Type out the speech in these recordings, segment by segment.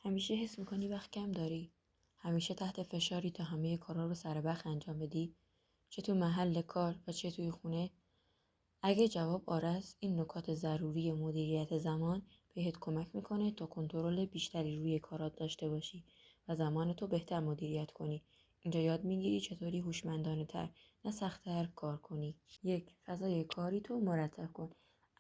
همیشه حس میکنی وقت کم داری؟ همیشه تحت فشاری تا همه کارا رو سر وقت انجام بدی؟ چه تو محل کار و چه توی خونه؟ اگه جواب آره است، این نکات ضروری مدیریت زمان بهت کمک میکنه تا کنترل بیشتری روی کارات داشته باشی و زمان تو بهتر مدیریت کنی. اینجا یاد میگیری چطوری هوشمندانه تر نه سخت‌تر کار کنی. 1. فضای کاری تو مرتب کن.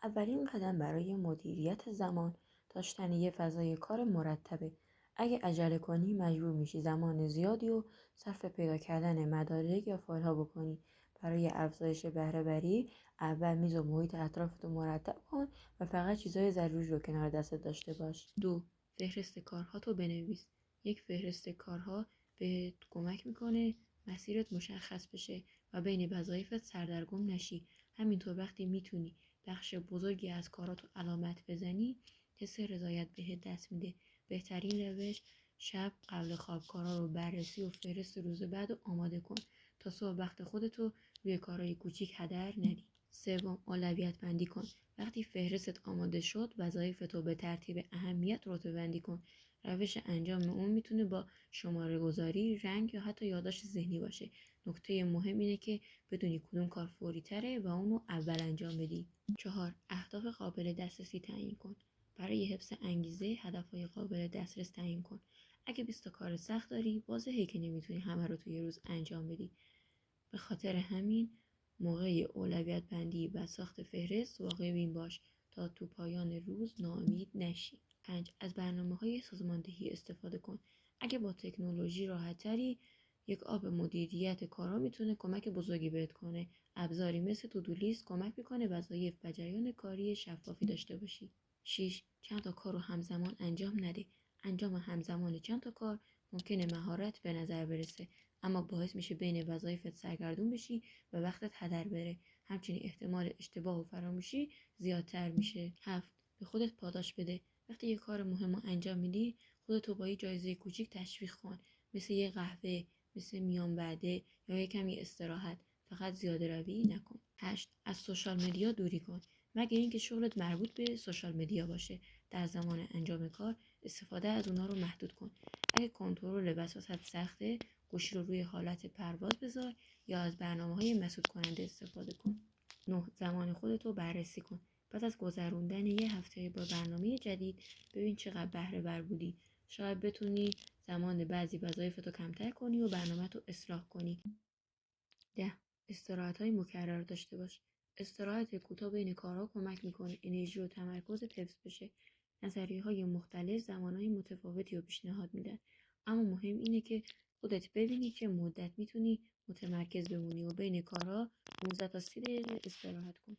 اولین قدم برای مدیریت زمان داشتن یه فضای کار مرتبه. اگه عجله کنی مجبور میشی زمان زیادی و صرف پیدا کردن مدارک یا فایل‌ها بکنی. برای افزایش بهره‌وری اول میز و محیط اطرافتو مرتب کن و فقط چیزای ضروری رو کنار دستت داشته باش. 2. فهرست کارهاتو بنویس. یک فهرست کارها بهت کمک میکنه مسیرت مشخص بشه و بین وظایفت سردرگم نشی. همینطور وقتی میتونی بخش بزرگی از کاراتو علامت بزنی، حس رضایت بهت دست میده. بهترین روش شب قبل خواب کارا رو بررسی و فهرست روز بعد رو آماده کن تا صبح وقت خودتو روی کارهای کوچیک هدر ندی. 3. اولویت بندی کن. وقتی فهرست آماده شد، وظایفتو به ترتیب اهمیت رتبه‌بندی کن. روش انجام اون میتونه با شماره گذاری، رنگ یا حتی یادداشت ذهنی باشه. نکته مهم اینه که بدونی کدوم کار فوری تره و اونو اول انجام بدی. 4. اهداف قابل دسترسی تعیین کن. برای حفظ انگیزه هدفهای قابل دسترس تعیین کن. اگه 20 تا کار سخت داری، واضحه که نمیتونی همه رو توی روز انجام بدی. به خاطر همین موقع اولویت بندی و ساخت فهرست واقع بین باش تا تو پایان روز ناامید نشی. 5. از برنامه‌های سازماندهی استفاده کن. اگه با تکنولوژی راحت‌تری، یک آب مدیریت کارا میتونه کمک بزرگی بهت کنه. ابزاری مثل تودو لیست کمک میکنه وظایف و جریان کاری شفافی داشته باشی. 6. چند تا کار رو همزمان انجام نده. انجام همزمان چند تا کار ممکنه مهارت به نظر برسه، اما باعث میشه بین وظایفت سرگردون بشی و وقتت هدر بره. همچنین احتمال اشتباه و فراموشی زیادتر میشه. 7. به خودت پاداش بده. وقتی یه کار مهم رو انجام میدی، خودتو با یه جایزه کوچیک تشویق کن، مثل یه قهوه، مثل میان وعده یا یه کمی استراحت. فقط زیاده روی نکن. 8. از سوشال مدیا دوری کن. مگر اینکه شغلت مربوط به سوشال مدیا باشه، در زمان انجام کار استفاده از اونا رو محدود کن. اگه کنترل وسواست سخته، گوشی رو روی حالت پرواز بذار یا از برنامه‌های مسدود کننده استفاده کن. 9. زمان خودتو بررسی کن. بعد از گذروندن یه هفته با برنامه جدید، ببین چقدر بهره ور بودی. شاید بتونی زمان بعضی وظایفتو کمتر کنی و برنامه‌تو اصلاح کنی. 10. استراحت‌های مکرر داشته باش. استراحت کوتاه بین کارها کمک میکنه انرژی و تمرکزت حفظ بشه. نظریه‌های مختلف زمانهای متفاوتی رو پیشنهاد میدن، اما مهم اینه که خودت ببینی چه مدت میتونی متمرکز بمونی و بین کارها 15 تا 30 دقیقه استراحت کن.